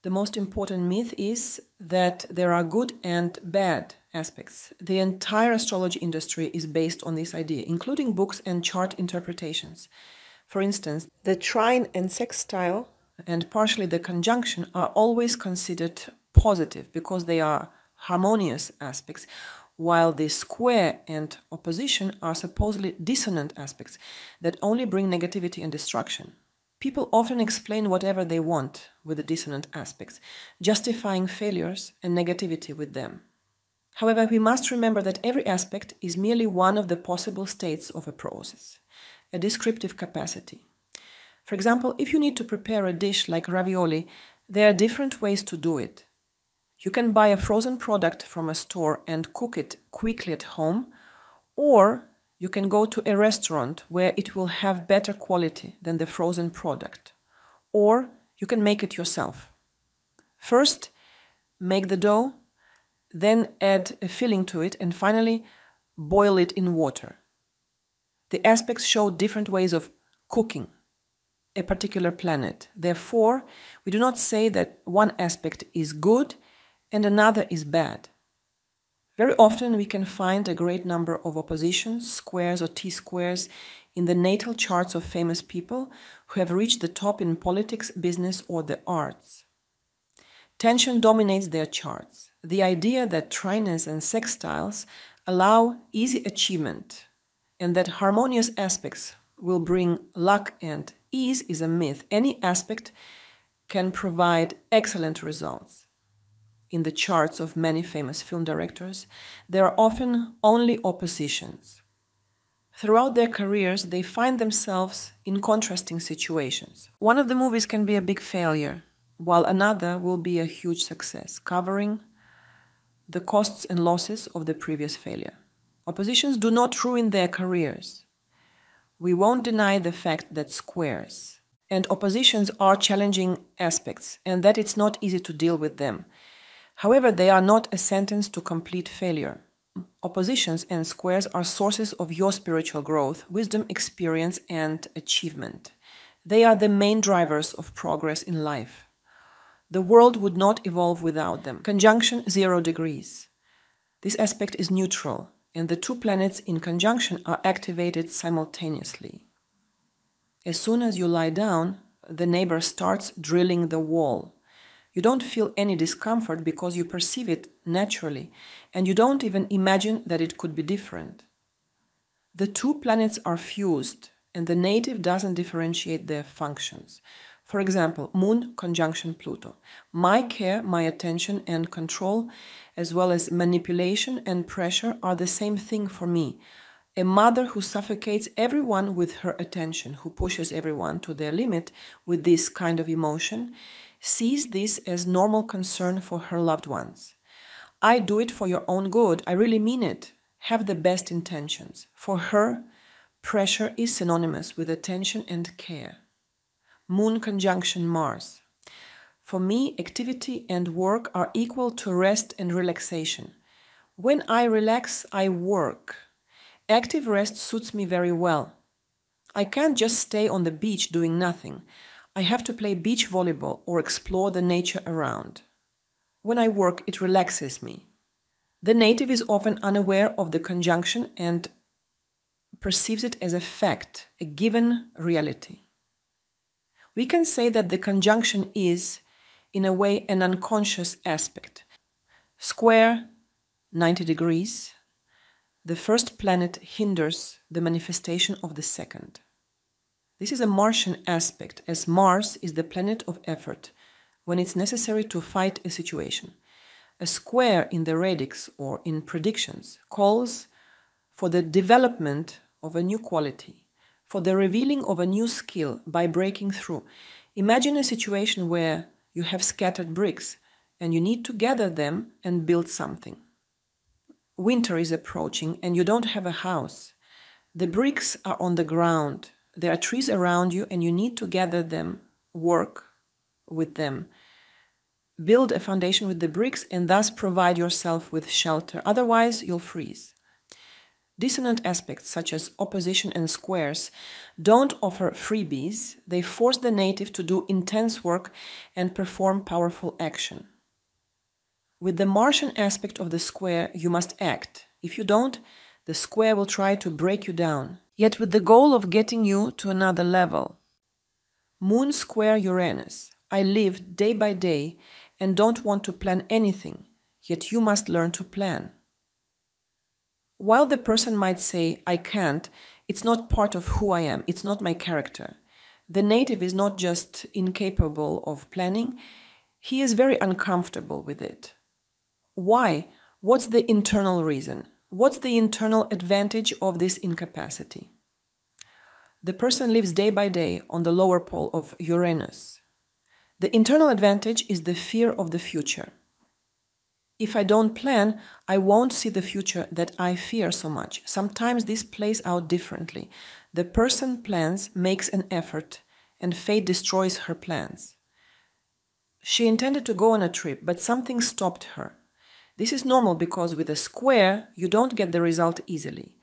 The most important myth is that there are good and bad aspects. The entire astrology industry is based on this idea, including books and chart interpretations. For instance, the trine and sextile and partially the conjunction are always considered positive because they are harmonious aspects, while the square and opposition are supposedly dissonant aspects that only bring negativity and destruction. People often explain whatever they want with the dissonant aspects, justifying failures and negativity with them. However, we must remember that every aspect is merely one of the possible states of a process, a descriptive capacity. For example, if you need to prepare a dish like ravioli, there are different ways to do it. You can buy a frozen product from a store and cook it quickly at home, or you can go to a restaurant where it will have better quality than the frozen product. Or you can make it yourself. First, make the dough, then add a filling to it, and finally, boil it in water. The aspects show different ways of cooking a particular planet. Therefore, we do not say that one aspect is good and another is bad. Very often we can find a great number of oppositions, squares or T-squares in the natal charts of famous people who have reached the top in politics, business, or the arts. Tension dominates their charts. The idea that trines and sextiles allow easy achievement and that harmonious aspects will bring luck and ease is a myth. Any aspect can provide excellent results. In the charts of many famous film directors, there are often only oppositions. Throughout their careers, they find themselves in contrasting situations. One of the movies can be a big failure, while another will be a huge success, covering the costs and losses of the previous failure. Oppositions do not ruin their careers. We won't deny the fact that squares and oppositions are challenging aspects and that it's not easy to deal with them. However, they are not a sentence to complete failure. Oppositions and squares are sources of your spiritual growth, wisdom, experience, and achievement. They are the main drivers of progress in life. The world would not evolve without them. Conjunction 0 degrees. This aspect is neutral, and the two planets in conjunction are activated simultaneously. As soon as you lie down, the neighbor starts drilling the wall. You don't feel any discomfort because you perceive it naturally, and you don't even imagine that it could be different. The two planets are fused, and the native doesn't differentiate their functions. For example, Moon conjunction Pluto. My care, my attention and control, as well as manipulation and pressure are the same thing for me. A mother who suffocates everyone with her attention, who pushes everyone to their limit with this kind of emotion, sees this as normal concern for her loved ones. I do it for your own good. I really mean it. Have the best intentions. For her, pressure is synonymous with attention and care. Moon conjunction Mars. For me, activity and work are equal to rest and relaxation. When I relax, I work. Active rest suits me very well. I can't just stay on the beach doing nothing. I have to play beach volleyball or explore the nature around. When I work, it relaxes me. The native is often unaware of the conjunction and perceives it as a fact, a given reality. We can say that the conjunction is, in a way, an unconscious aspect. Square 90 degrees. The first planet hinders the manifestation of the second. This is a Martian aspect, as Mars is the planet of effort when it's necessary to fight a situation. A square in the radix or in predictions calls for the development of a new quality, for the revealing of a new skill by breaking through. Imagine a situation where you have scattered bricks and you need to gather them and build something. Winter is approaching and you don't have a house. The bricks are on the ground. There are trees around you and you need to gather them, work with them, build a foundation with the bricks and thus provide yourself with shelter. Otherwise, you'll freeze. Dissonant aspects such as opposition and squares don't offer freebies, they force the native to do intense work and perform powerful action. With the Martian aspect of the square, you must act. If you don't, the square will try to break you down, yet with the goal of getting you to another level. Moon square Uranus. I live day by day and don't want to plan anything, yet you must learn to plan. While the person might say, I can't, it's not part of who I am, it's not my character. The native is not just incapable of planning, he is very uncomfortable with it. Why? What's the internal reason? What's the internal advantage of this incapacity? The person lives day by day on the lower pole of Uranus. The internal advantage is the fear of the future. If I don't plan, I won't see the future that I fear so much. Sometimes this plays out differently. The person plans, makes an effort, and fate destroys her plans. She intended to go on a trip, but something stopped her. This is normal because with a square, you don't get the result easily.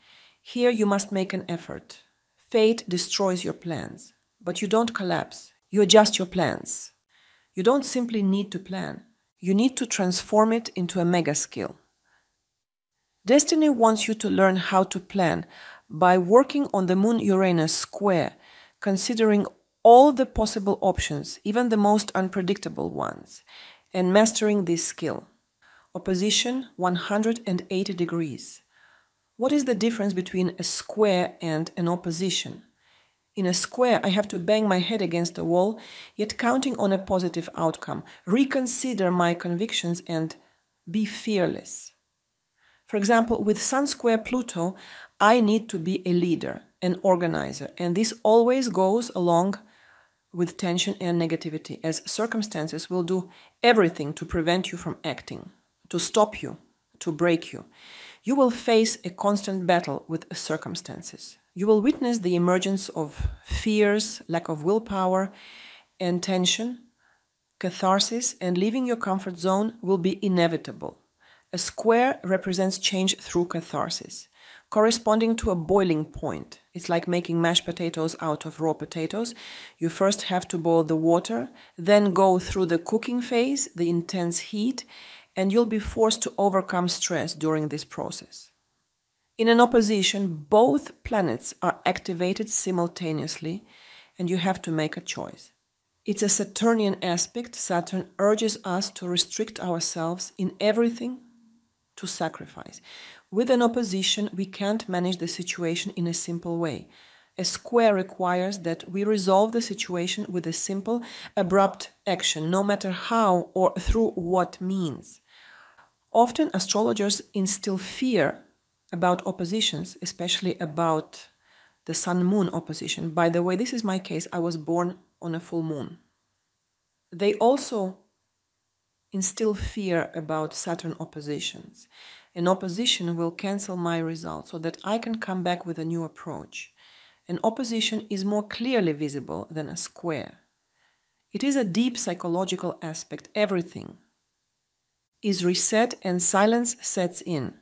Here you must make an effort. Fate destroys your plans, but you don't collapse. You adjust your plans. You don't simply need to plan. You need to transform it into a mega skill. Destiny wants you to learn how to plan by working on the Moon-Uranus square, considering all the possible options, even the most unpredictable ones, and mastering this skill. Opposition 180 degrees. What is the difference between a square and an opposition? In a square, I have to bang my head against a wall, yet counting on a positive outcome, reconsider my convictions and be fearless. For example, with Sun square Pluto, I need to be a leader, an organizer, and this always goes along with tension and negativity, as circumstances will do everything to prevent you from acting, to stop you, to break you. You will face a constant battle with circumstances. You will witness the emergence of fears, lack of willpower, and tension. Catharsis and leaving your comfort zone will be inevitable. A square represents change through catharsis, corresponding to a boiling point. It's like making mashed potatoes out of raw potatoes. You first have to boil the water, then go through the cooking phase, the intense heat, and you'll be forced to overcome stress during this process. In an opposition, both planets are activated simultaneously, and you have to make a choice. It's a Saturnian aspect. Saturn urges us to restrict ourselves in everything, to sacrifice. With an opposition, we can't manage the situation in a simple way. A square requires that we resolve the situation with a simple, abrupt action, no matter how or through what means. Often astrologers instill fear about oppositions, especially about the Sun-Moon opposition. By the way, this is my case. I was born on a full moon. They also instill fear about Saturn oppositions. An opposition will cancel my result so that I can come back with a new approach. An opposition is more clearly visible than a square. It is a deep psychological aspect. Everything is reset and silence sets in.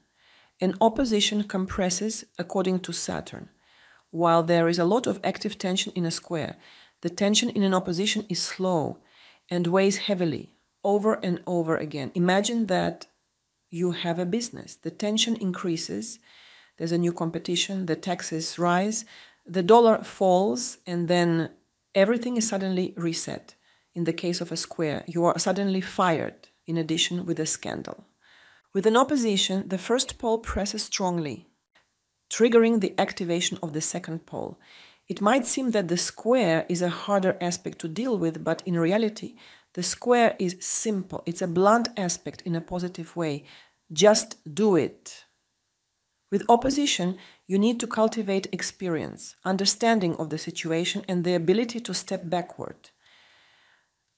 An opposition compresses according to Saturn. While there is a lot of active tension in a square, the tension in an opposition is slow and weighs heavily over and over again. Imagine that you have a business. The tension increases, there's a new competition, the taxes rise, the dollar falls, and then everything is suddenly reset. In the case of a square, you are suddenly fired, in addition with a scandal. With an opposition, the first pole presses strongly, triggering the activation of the second pole. It might seem that the square is a harder aspect to deal with, but in reality, the square is simple. It's a blunt aspect in a positive way. Just do it. With opposition, you need to cultivate experience, understanding of the situation, and the ability to step backward.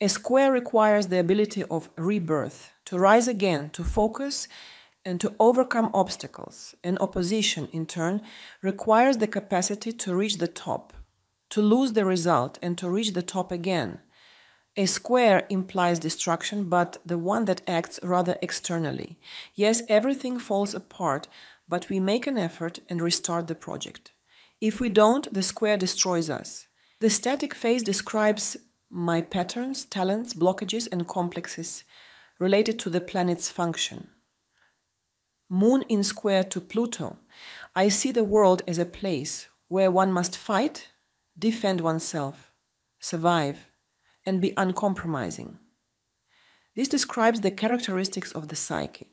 A square requires the ability of rebirth, to rise again, to focus, and to overcome obstacles. An opposition, in turn, requires the capacity to reach the top, to lose the result, and to reach the top again. A square implies destruction, but the one that acts rather externally. Yes, everything falls apart, but we make an effort and restart the project. If we don't, the square destroys us. The static phase describes my patterns, talents, blockages, and complexes related to the planet's function. Moon in square to Pluto, I see the world as a place where one must fight, defend oneself, survive, and be uncompromising. This describes the characteristics of the psyche.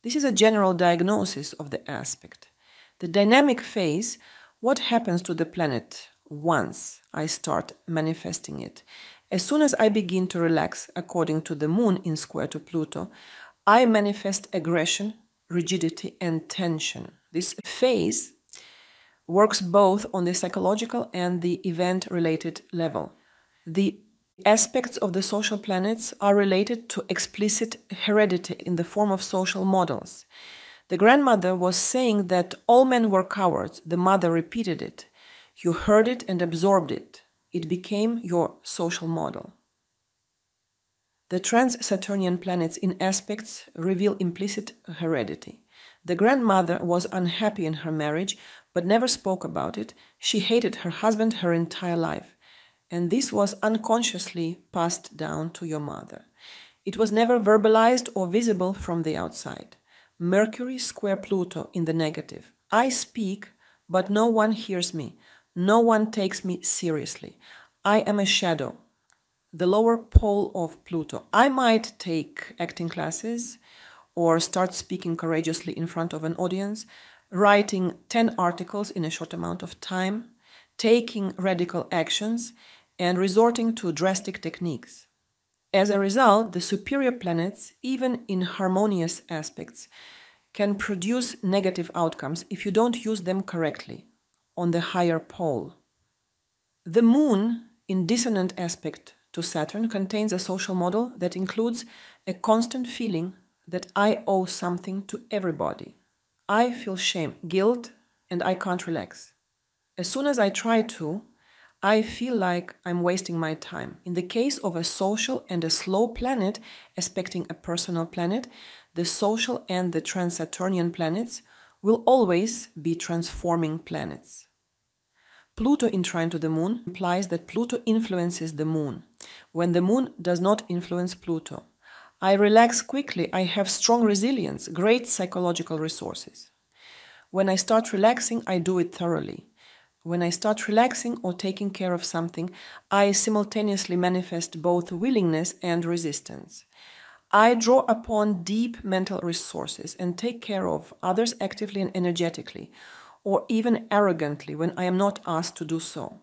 This is a general diagnosis of the aspect. The dynamic phase, what happens to the planet once I start manifesting it? As soon as I begin to relax according to the moon in square to Pluto, I manifest aggression, rigidity, and tension. This phase works both on the psychological and the event-related level. The aspects of the social planets are related to explicit heredity in the form of social models. The grandmother was saying that all men were cowards. The mother repeated it. You heard it and absorbed it. It became your social model. The trans-Saturnian planets in aspects reveal implicit heredity. The grandmother was unhappy in her marriage, but never spoke about it. She hated her husband her entire life. And this was unconsciously passed down to your mother. It was never verbalized or visible from the outside. Mercury square Pluto in the negative. I speak, but no one hears me. No one takes me seriously. I am a shadow. The lower pole of Pluto. I might take acting classes or start speaking courageously in front of an audience, writing 10 articles in a short amount of time, taking radical actions, and resorting to drastic techniques. As a result, the superior planets, even in harmonious aspects, can produce negative outcomes if you don't use them correctly on the higher pole. The moon, in dissonant aspect to Saturn, contains a social model that includes a constant feeling that I owe something to everybody. I feel shame, guilt, and I can't relax. As soon as I try to, I feel like I'm wasting my time. In the case of a social and a slow planet aspecting a personal planet, the social and the trans-Saturnian planets will always be transforming planets. Pluto in trine to the moon implies that Pluto influences the moon, when the moon does not influence Pluto. I relax quickly, I have strong resilience, great psychological resources. When I start relaxing, I do it thoroughly. When I start relaxing or taking care of something, I simultaneously manifest both willingness and resistance. I draw upon deep mental resources and take care of others actively and energetically, or even arrogantly when I am not asked to do so.